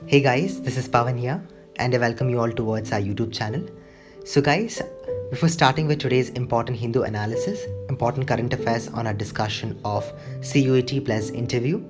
Hey guys, this is Pavan here, and I welcome you all towards our YouTube channel. So, guys, before starting with today's important Hindu analysis, important current affairs on our discussion of CUET plus interview,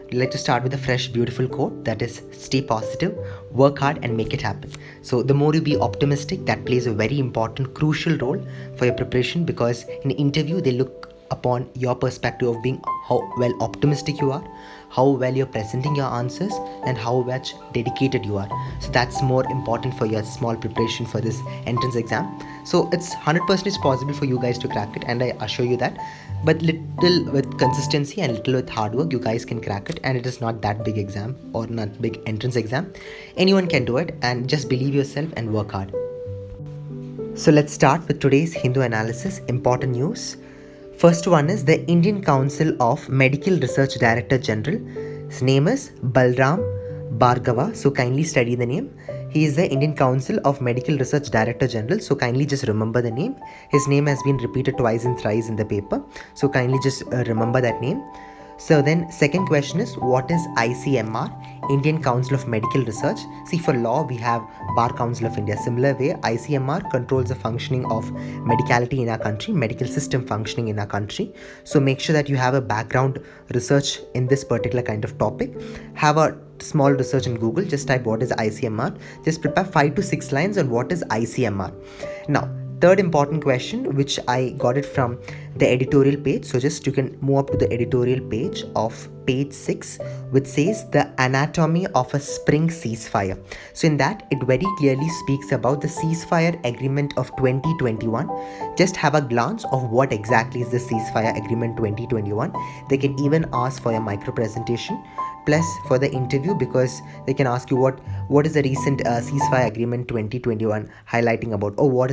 I'd like to start with a fresh, beautiful quote that is stay positive, work hard, and make it happen. So, the more you be optimistic, that plays a very important, crucial role for your preparation because in an interview, they look upon your perspective of being how well optimistic you are, how well you're presenting your answers, and how much dedicated you are. So that's more important for your small preparation for this entrance exam. So it's 100% possible for you guys to crack it, and I assure you that. But little with consistency and little with hard work, you guys can crack it, and it is not that big exam or not big entrance exam. Anyone can do it, and just believe yourself and work hard. So let's start with today's Hindu analysis. Important news. First one is the Indian Council of Medical Research Director General. His name is Balram Bhargava. So kindly study the name. He is the Indian Council of Medical Research Director General. So kindly just remember the name. His name has been repeated twice and thrice in the paper. So kindly just remember that name. So then second question is what is ICMR, Indian Council of Medical Research? See, for law we have Bar Council of India. Similar way, ICMR controls the functioning of medicality in our country, medical system functioning in our country. So make sure that you have a background research in this particular kind of topic. Have a small research in Google, just type what is ICMR. Just prepare 5 to 6 lines on what is ICMR. Now, third important question, which I got it from the editorial page. So just you can move up to the editorial page of page 6, which says the anatomy of a spring ceasefire. So in that, it very clearly speaks about the ceasefire agreement of 2021. Just have a glance of what exactly is the ceasefire agreement 2021. They can even ask for a micro presentation plus for the interview, because they can ask you what is the recent ceasefire agreement 2021 highlighting about, or what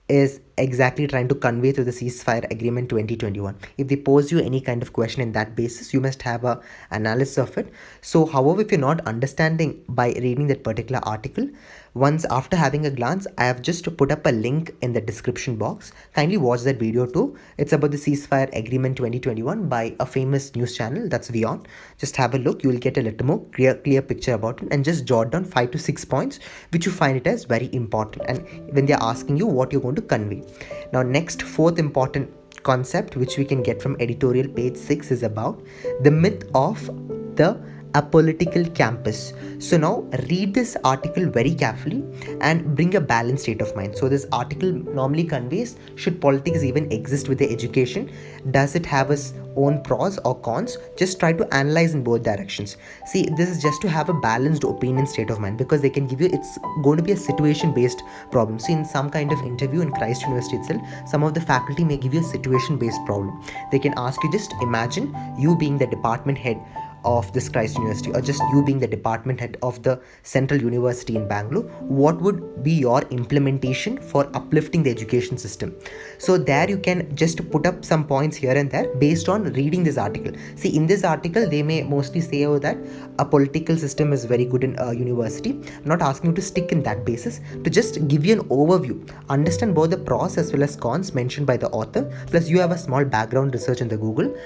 is exactly trying to convey through the ceasefire agreement 2021. If they pose you any kind of question in that basis, you must have a analysis of it. So however, if you're not understanding by reading that particular article, once after having a glance, I have just put up a link in the description box. Kindly watch that video too. It's about the ceasefire agreement 2021 by a famous news channel, that's WION. Just have a look, you will get a little more clear picture about it, and just jot down 5 to 6 points which you find it as very important, and when they're asking you what you're going to convey. Now next, fourth important concept which we can get from editorial page 6 is about the myth of the apolitical campus. So now read this article very carefully and bring a balanced state of mind. So this article normally conveys, should politics even exist with the education? Does it have its own pros or cons? Just try to analyze in both directions. See, this is just to have a balanced opinion state of mind, because they can give you, it's going to be a situation based problem. See, in some kind of interview in Christ University itself, some of the faculty may give you a situation based problem. They can ask you, just imagine you being the department head of this Christ University, or just you being the department head of the Central University in Bangalore, what would be your implementation for uplifting the education system? So there you can just put up some points here and there based on reading this article. See, in this article they may mostly say that a political system is very good in a university. I'm not asking you to stick in that basis, to just give you an overview, understand both the pros as well as cons mentioned by the author, plus you have a small background research in the Google,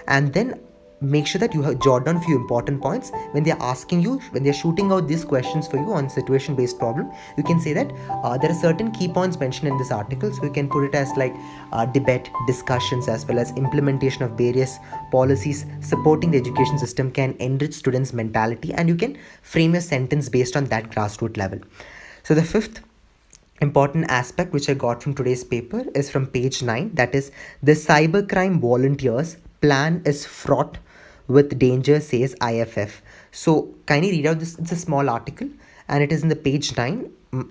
and then make sure that you have jot down a few important points. When they're asking you, when they're shooting out these questions for you on situation based problem, you can say that there are certain key points mentioned in this article. So you can put it as like debate, discussions, as well as implementation of various policies supporting the education system can enrich students' mentality, and you can frame your sentence based on that grassroots level. So the fifth important aspect which I got from today's paper is from page 9, that is the cybercrime volunteers plan is fraught with danger, says IFF. So kindly read out this. It's a small article and it is in the page 9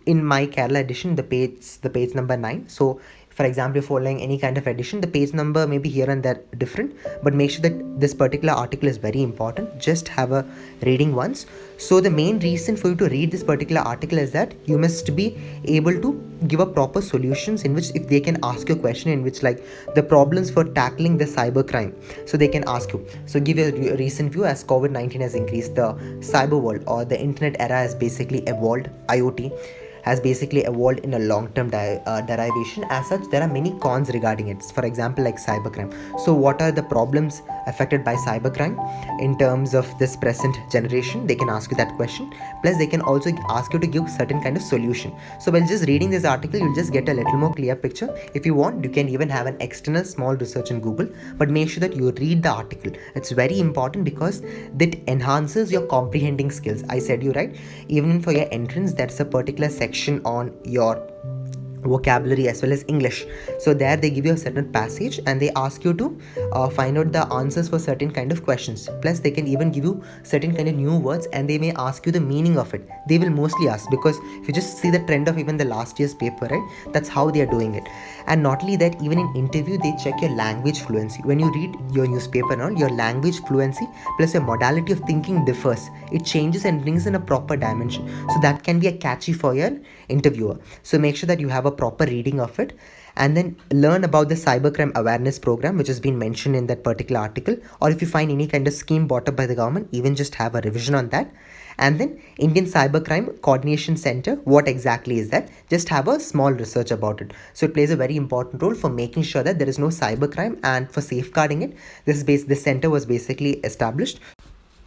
in my Kerala edition, the page number 9. So for example, you're following any kind of edition, the page number may be here and there different, but make sure that this particular article is very important. Just have a reading once. So the main reason for you to read this particular article is that you must be able to give a proper solutions, in which if they can ask you a question in which like the problems for tackling the cyber crime, so they can ask you. So give a recent view as COVID-19 has increased, the cyber world or the internet era has basically evolved, IoT, has basically evolved in a long-term derivation. As such, there are many cons regarding it. For example, like cybercrime. So what are the problems affected by cybercrime in terms of this present generation? They can ask you that question. Plus they can also ask you to give certain kind of solution. So by just reading this article, you'll just get a little more clear picture. If you want, you can even have an external small research in Google, but make sure that you read the article. It's very important because that enhances your comprehending skills. I said you right, even for your entrance, there's a particular section on your vocabulary as well as English. So there they give you a certain passage and they ask you to find out the answers for certain kind of questions. Plus they can even give you certain kind of new words and they may ask you the meaning of it. They will mostly ask, because if you just see the trend of even the last year's paper, right, that's how they are doing it. And not only that, even in interview they check your language fluency. When you read your newspaper and all, your language fluency plus your modality of thinking differs. It changes and brings in a proper dimension, so that can be a catchy for your interviewer. So make sure that you have a proper reading of it, and then learn about the cybercrime awareness program which has been mentioned in that particular article. Or if you find any kind of scheme brought up by the government, even just have a revision on that. And then Indian Cybercrime Coordination Center, what exactly is that? Just have a small research about it. So it plays a very important role for making sure that there is no cybercrime, and for safeguarding it, this center was basically established.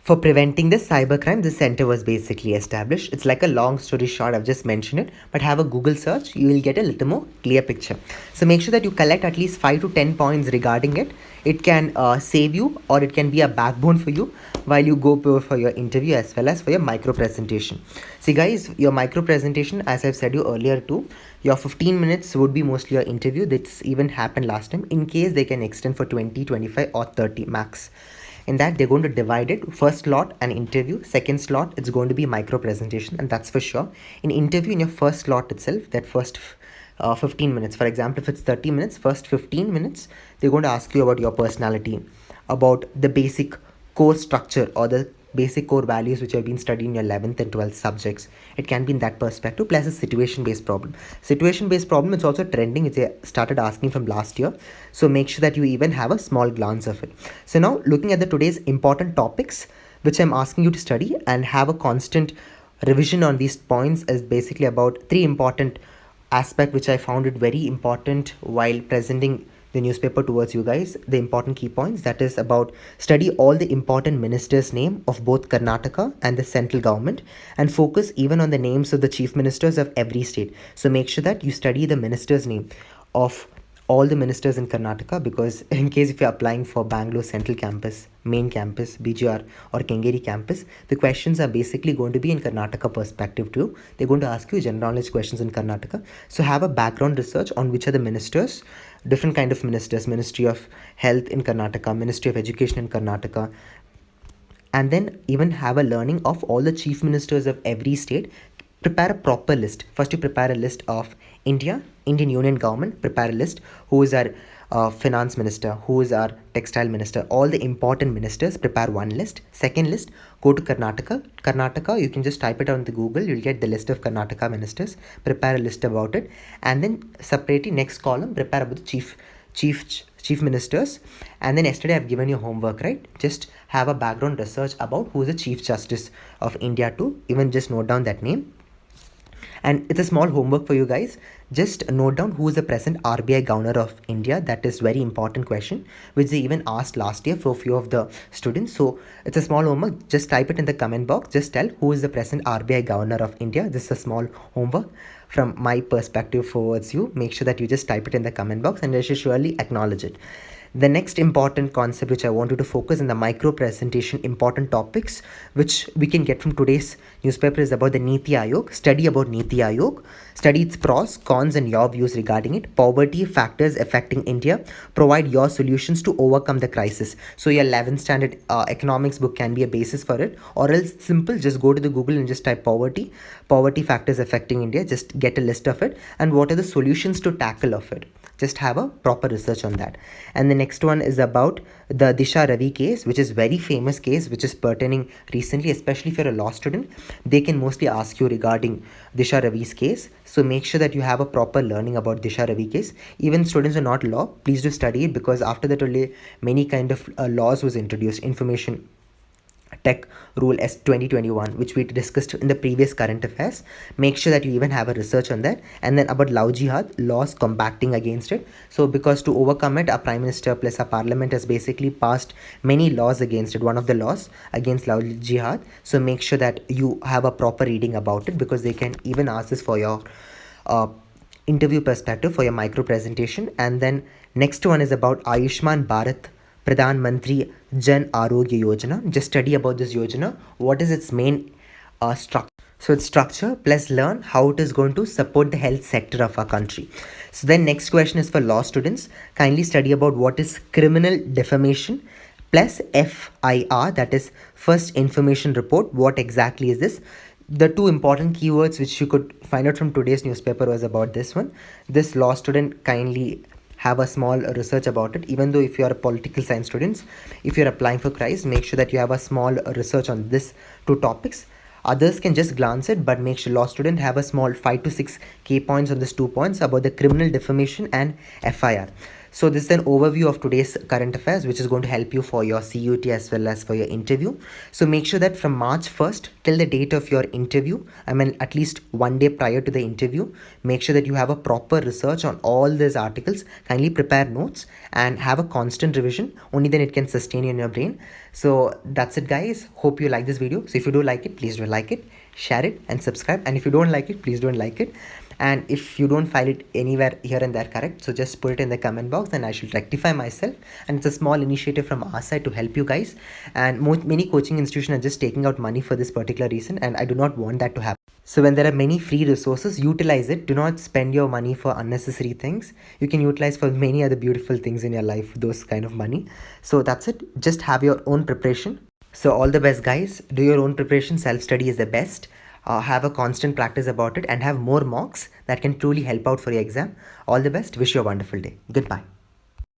For preventing this cybercrime, this center was basically established. It's like a long story short, I've just mentioned it, but have a Google search, you will get a little more clear picture. So make sure that you collect at least 5 to 10 points regarding it. It can save you, or it can be a backbone for you while you go for your interview as well as for your micro presentation. See guys, your micro presentation, as I've said you earlier too, your 15 minutes would be mostly your interview. That's even happened last time. In case they can extend for 20, 25 or 30 max. In that, they're going to divide it. First slot an interview, second slot it's going to be micro presentation, and that's for sure. In interview, in your first slot itself, that first 15 minutes, for example, if it's 30 minutes, first 15 minutes they're going to ask you about your personality, about the basic core structure or the basic core values which have been studied in your 11th and 12th subjects. It can be in that perspective, plus a situation based problem. Situation based problem, it's also trending. It's started asking from last year, so make sure that you even have a small glance of it. So now looking at the today's important topics which I'm asking you to study and have a constant revision on these points, is basically about 3 important aspect which I found it very important while presenting the newspaper towards you guys. The important key points, that is about study all the important ministers' name of both Karnataka and the central government, and focus even on the names of the chief ministers of every state. So make sure that you study the minister's name of all the ministers in Karnataka, because in case if you're applying for Bangalore Central Campus, Main Campus, BGR or Kengeri Campus, the questions are basically going to be in Karnataka perspective too. They're going to ask you general knowledge questions in Karnataka. So have a background research on which are the ministers, different kind of ministers, Ministry of Health in Karnataka, Ministry of Education in Karnataka, and then even have a learning of all the chief ministers of every state. Prepare a proper list. First you prepare a list of Indian Union government. Prepare a list who is our finance minister, who is our textile minister, all the important ministers. Prepare one list. Second list, go to Karnataka, you can just type it on the Google, you'll get the list of Karnataka ministers. Prepare a list about it, and then separately next column prepare about the chief ministers. And then yesterday I've given you homework, right? Just have a background research about who is the Chief Justice of India too. Even just note down that name. And it's a small homework for you guys. Just note down who is the present RBI Governor of India. That is very important question, which they even asked last year for a few of the students. So it's a small homework. Just type it in the comment box. Just tell who is the present RBI Governor of India. This is a small homework from my perspective towards you. Make sure that you just type it in the comment box, and I should surely acknowledge it. The next important concept which I want you to focus in the micro presentation important topics which we can get from today's newspaper is about the Niti Aayog. Study about Niti Aayog. Study its pros, cons and your views regarding it. Poverty factors affecting India. Provide your solutions to overcome the crisis. So your 11th standard economics book can be a basis for it, or else simple, just go to the Google and just type poverty factors affecting India. Just get a list of it and what are the solutions to tackle of it. Just have a proper research on that. And the next one is about the Disha Ravi case, which is very famous case, which is pertaining recently, especially if you're a law student. They can mostly ask you regarding Disha Ravi's case. So make sure that you have a proper learning about Disha Ravi case. Even students are not law, please do study it, because after that only many kind of laws was introduced. Information Tech Rule S 2021, which we discussed in the previous current affairs. Make sure that you even have a research on that. And then about Love Jihad, laws combating against it. So because to overcome it, our Prime Minister plus our Parliament has basically passed many laws against it. One of the laws against Love Jihad. So make sure that you have a proper reading about it, because they can even ask this for your interview perspective, for your micro presentation. And then next one is about Ayushman Bharat Pradhan Mantri Jan Arogya Yojana. Just study about this Yojana. What is its main structure? So its structure plus learn how it is going to support the health sector of our country. So then next question is for law students. Kindly study about what is criminal defamation plus FIR, that is first information report. What exactly is this? The two important keywords which you could find out from today's newspaper was about this one. This law student kindly have a small research about it. Even though if you are a political science students, if you're applying for CRISE, make sure that you have a small research on this two topics. Others can just glance it, but make sure law student have a small 5 to 6 key points on these 2 points about the criminal defamation and FIR. So this is an overview of today's current affairs, which is going to help you for your CUT as well as for your interview. So make sure that from March 1st till the date of your interview, I mean at least one day prior to the interview, make sure that you have a proper research on all these articles. Kindly prepare notes and have a constant revision. Only then it can sustain you in your brain. So that's it, guys. Hope you like this video. So if you do like it, please do like it, share it and subscribe. And if you don't like it, please don't like it. And if you don't find it anywhere here and there correct, so just put it in the comment box and I should rectify myself. And it's a small initiative from our side to help you guys. And many coaching institutions are just taking out money for this particular reason, and I do not want that to happen. So when there are many free resources, utilize it. Do not spend your money for unnecessary things. You can utilize for many other beautiful things in your life those kind of money. So that's it. Just have your own preparation. So all the best, guys. Do your own preparation. Self-study is the best. Have a constant practice about it and have more mocks that can truly help out for your exam. All the best. Wish you a wonderful day. Goodbye.